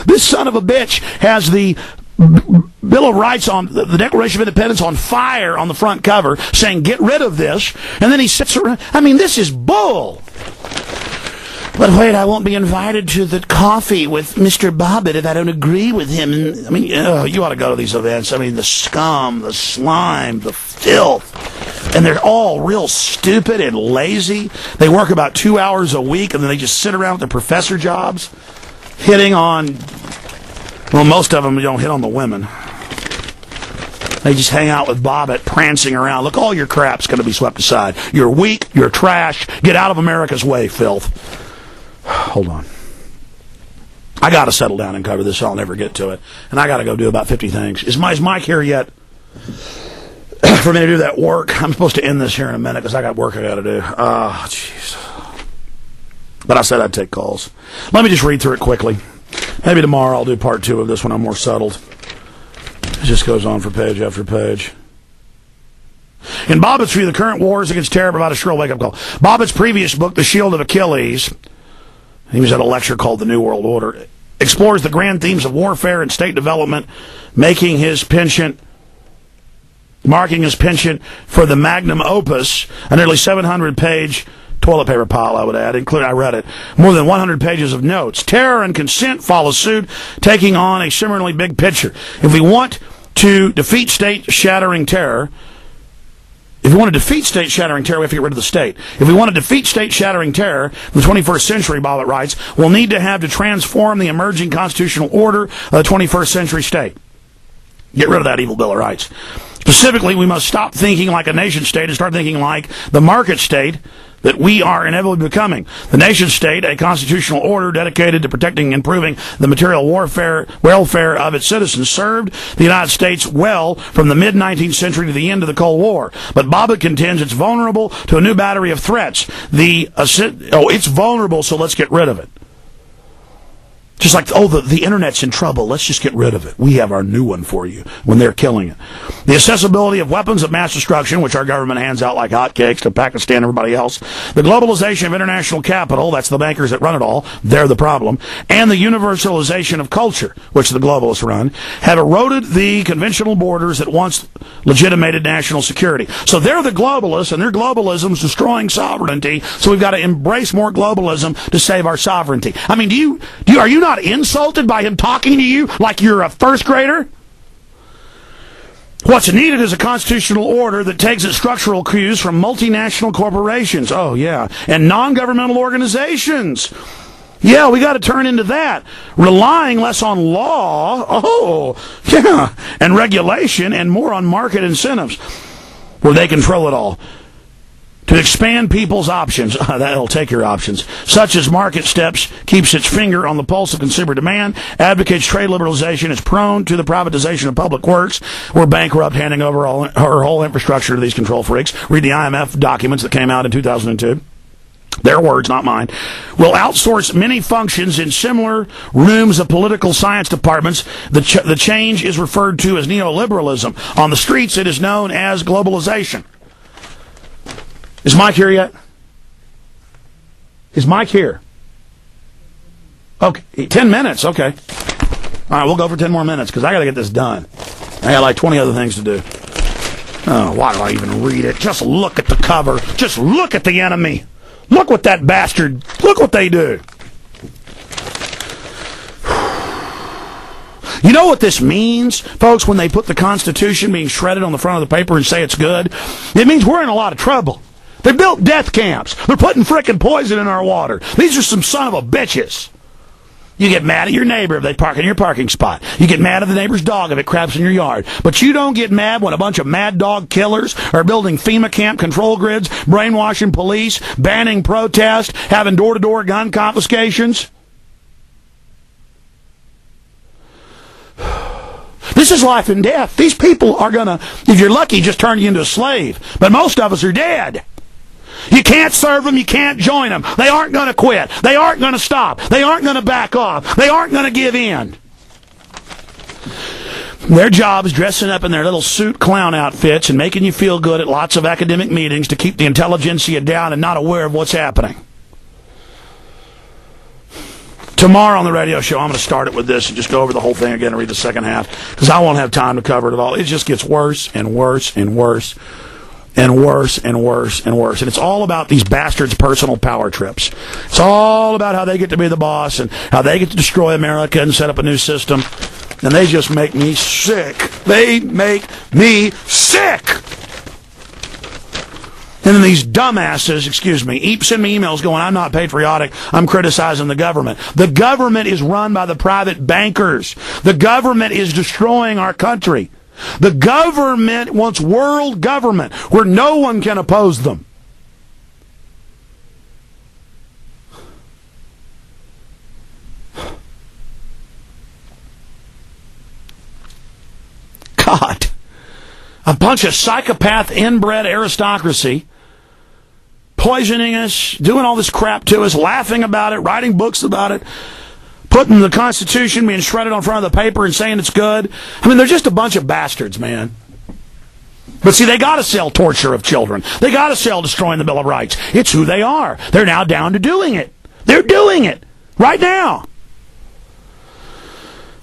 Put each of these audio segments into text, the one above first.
This son of a bitch has the Bill of Rights on the Declaration of Independence on fire on the front cover, saying get rid of this, and then he sits around. I mean, this is bull. But wait, I won't be invited to the coffee with Mr. Bobbitt if I don't agree with him. And, I mean, you ought to go to these events. I mean, the scum, the slime, the filth. And they're all real stupid and lazy. They work about 2 hours a week, and then they just sit around with their professor jobs, hitting on, well, most of them don't hit on the women. They just hang out with Bobbitt, prancing around. Look, all your crap's going to be swept aside. You're weak. You're trash. Get out of America's way, filth. Hold on. I got to settle down and cover this, so I'll never get to it. And I got to go do about 50 things. Is Mike here yet? For me to do that work. I'm supposed to end this here in a minute because I got work I got to do. Oh, jeez. But I said I'd take calls. Let me just read through it quickly. Maybe tomorrow I'll do part 2 of this when I'm more settled. It just goes on for page after page. In Bobbitt's view, the current wars against terror provide a shrill wake-up call. Bobbitt's previous book, The Shield of Achilles, he was at a lecture called The New World Order, explores the grand themes of warfare and state development, marking his penchant for the magnum opus, a nearly 700-page toilet paper pile, I would add, including, I read it, more than 100 pages of notes. Terror and consent follow suit, taking on a similarly big picture. If we want to defeat state-shattering terror, we have to get rid of the state. If we want to defeat state-shattering terror in the 21st century, Bobbitt writes, we'll need to transform the emerging constitutional order of the 21st century state. Get rid of that evil Bill of Rights. Specifically, we must stop thinking like a nation state and start thinking like the market state that we are inevitably becoming. The nation state, a constitutional order dedicated to protecting and improving the material welfare of its citizens, served the United States well from the mid-19th century to the end of the Cold War. But Bobbitt contends it's vulnerable to a new battery of threats. It's vulnerable, so let's get rid of it. Just like, the internet's in trouble, let's just get rid of it. We have our new one for you when they're killing it. The accessibility of weapons of mass destruction, which our government hands out like hotcakes to Pakistan and everybody else. The globalization of international capital, that's the bankers that run it all, they're the problem. And the universalization of culture, which the globalists run, have eroded the conventional borders that once legitimated national security. So they're the globalists, and their globalism's destroying sovereignty, so we've got to embrace more globalism to save our sovereignty. I mean, are you not insulted by him talking to you like you're a first grader? What's needed is a constitutional order that takes its structural cues from multinational corporations. Oh, yeah. And non-governmental organizations. Yeah, we got to turn into that. Relying less on law. Oh, yeah. And regulation and more on market incentives where they control it all. To expand people's options, that'll take your options, such as market steps, keeps its finger on the pulse of consumer demand, advocates trade liberalization, is prone to the privatization of public works. We're bankrupt, handing over our whole infrastructure to these control freaks. Read the IMF documents that came out in 2002. Their words, not mine. Will outsource many functions in similar rooms of political science departments. The change is referred to as neoliberalism. On the streets, it is known as globalization. Is Mike here yet? Is Mike here? Okay, 10 minutes, okay. All right, we'll go for 10 more minutes because I got to get this done. I got like 20 other things to do. Oh, why do I even read it? Just look at the cover. Just look at the enemy. Look what that bastard, look what they do. You know what this means, folks, when they put the Constitution being shredded on the front of the paper and say it's good? It means we're in a lot of trouble. They built death camps. They're putting frickin' poison in our water. These are some son of a bitches. You get mad at your neighbor if they park in your parking spot. You get mad at the neighbor's dog if it craps in your yard. But you don't get mad when a bunch of mad dog killers are building FEMA camp control grids, brainwashing police, banning protest, having door-to-door gun confiscations. This is life and death. These people are going to, if you're lucky, just turn you into a slave. But most of us are dead. You can't serve them. You can't join them. They aren't going to quit. They aren't going to stop. They aren't going to back off. They aren't going to give in. Their job is dressing up in their little suit clown outfits and making you feel good at lots of academic meetings to keep the intelligentsia down and not aware of what's happening. Tomorrow on the radio show, I'm going to start it with this and just go over the whole thing again and read the second half, because I won't have time to cover it all. It just gets worse and worse and worse and worse and worse and worse. And it's all about these bastards' personal power trips. It's all about how they get to be the boss and how they get to destroy America and set up a new system. And they just make me sick. They make me sick! And then these dumbasses, send me emails going, I'm not patriotic, I'm criticizing the government. The government is run by the private bankers. The government is destroying our country. The government wants world government where no one can oppose them. God. A bunch of psychopath inbred aristocracy poisoning us, doing all this crap to us, laughing about it, writing books about it, putting the Constitution being shredded on front of the paper and saying it's good. I mean, they're just a bunch of bastards, man. But see, they got to sell torture of children. They got to sell destroying the Bill of Rights. It's who they are. They're now down to doing it. They're doing it right now.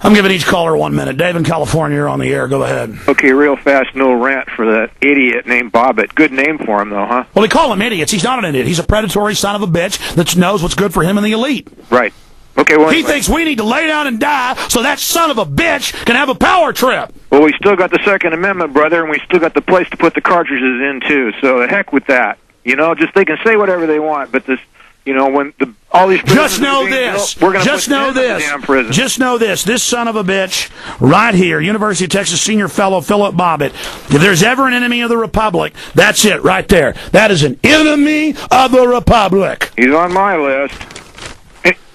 I'm giving each caller 1 minute. Dave in California, you're on the air. Go ahead. Okay, real fast, no rant for that idiot named Bobbitt. Good name for him, though, huh? Well, they call him idiots. He's not an idiot. He's a predatory son of a bitch that knows what's good for him and the elite. Right. Okay, well, he thinks we need to lay down and die so that son of a bitch can have a power trip. Well, we still got the Second Amendment, brother, and we still got the place to put the cartridges in, too. So the heck with that. You know, just they can say whatever they want, but this... You know, when all these just know this. We're going to just know this. Damn prison. Just know this. This son of a bitch, right here, University of Texas senior fellow Philip Bobbitt. If there's ever an enemy of the Republic, that's it right there. That is an enemy of the Republic. He's on my list.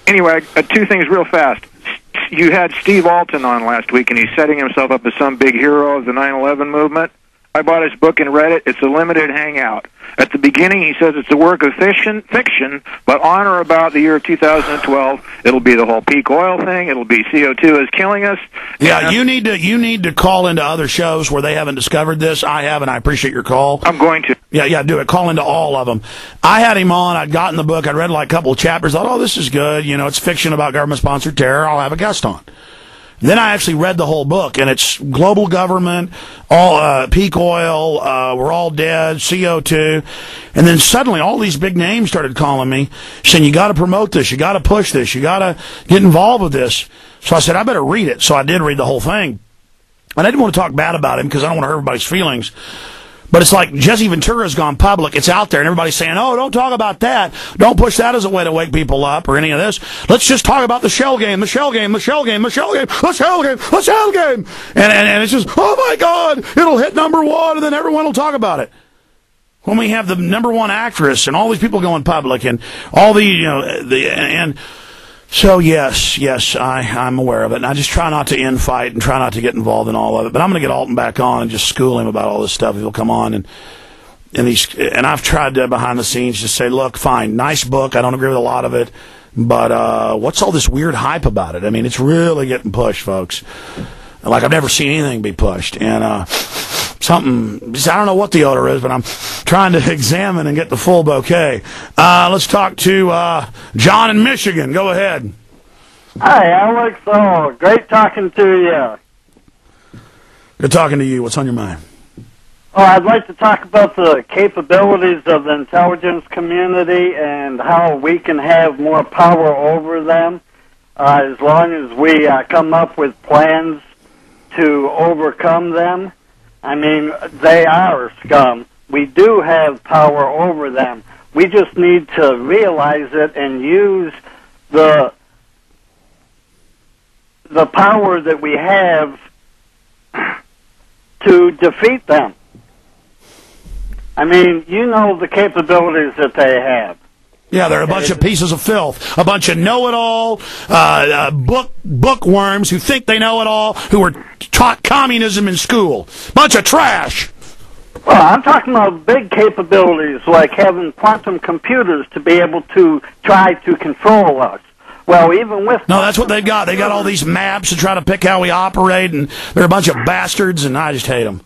Anyway, two things real fast. You had Steve Alton on last week, and he's setting himself up as some big hero of the 9/11 movement. I bought his book and read it. It's a limited hangout. At the beginning, he says it's a work of fiction, but on or about the year of 2012, it'll be the whole peak oil thing. It'll be CO2 is killing us. Yeah, you need to call into other shows where they haven't discovered this. I have, and I appreciate your call. I'm going to. Yeah, do it. Call into all of them. I had him on. I'd gotten the book. I'd read like a couple of chapters. Thought, oh, this is good. You know, it's fiction about government-sponsored terror. I'll have a guest on. Then I actually read the whole book, and it's global government, all peak oil, we're all dead, CO2. And then suddenly all these big names started calling me, saying, you got to promote this, you got to push this, you got to get involved with this. So I said, I better read it. So I did read the whole thing. And I didn't want to talk bad about him because I don't want to hurt everybody's feelings. But it's like Jesse Ventura's gone public. It's out there, and everybody's saying, oh, don't talk about that. Don't push that as a way to wake people up or any of this. Let's just talk about the shell game, the shell game, the shell game, the shell game, the shell game, the shell game. And it's just, oh, my God, it'll hit #1, and then everyone will talk about it. When we have the #1 actress and all these people going public and all the, you know, and so, yes, I'm aware of it. And I just try not to infight and try not to get involved in all of it. But I'm going to get Alton back on and just school him about all this stuff. He'll come on. And I've tried to, behind the scenes, just say, look, fine, nice book. I don't agree with a lot of it. But what's all this weird hype about it? I mean, it's really getting pushed, folks. Like I've never seen anything be pushed. And I don't know what the odor is, but I'm trying to examine and get the full bouquet. Let's talk to John in Michigan. Go ahead. Hi, Alex. Oh, great talking to you. Good talking to you. What's on your mind? Oh, I'd like to talk about the capabilities of the intelligence community and how we can have more power over them as long as we come up with plans to overcome them. I mean, they are scum. We do have power over them. We just need to realize it and use the power that we have to defeat them. I mean, you know the capabilities that they have. Yeah, they're a bunch of pieces of filth, a bunch of know-it-all bookworms who think they know it all, who were taught communism in school. Bunch of trash. Well, I'm talking about big capabilities like having quantum computers to be able to try to control us. Well, even with... No, that's what they got. They got all these maps to try to pick how we operate, and they're a bunch of bastards, and I just hate them.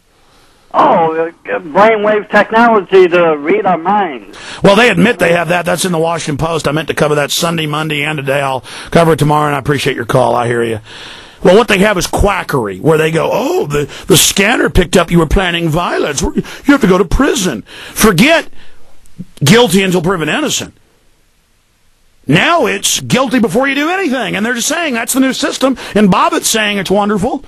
brainwave technology to read our minds. Well, they admit they have that. That's in the Washington Post. I meant to cover that Sunday, Monday, and today. I'll cover it tomorrow, and I appreciate your call. I hear you. Well, what they have is quackery, where they go, oh, the scanner picked up you were planning violence. You have to go to prison. Forget guilty until proven innocent. Now it's guilty before you do anything. And they're just saying that's the new system. And Bobbitt's saying it's wonderful.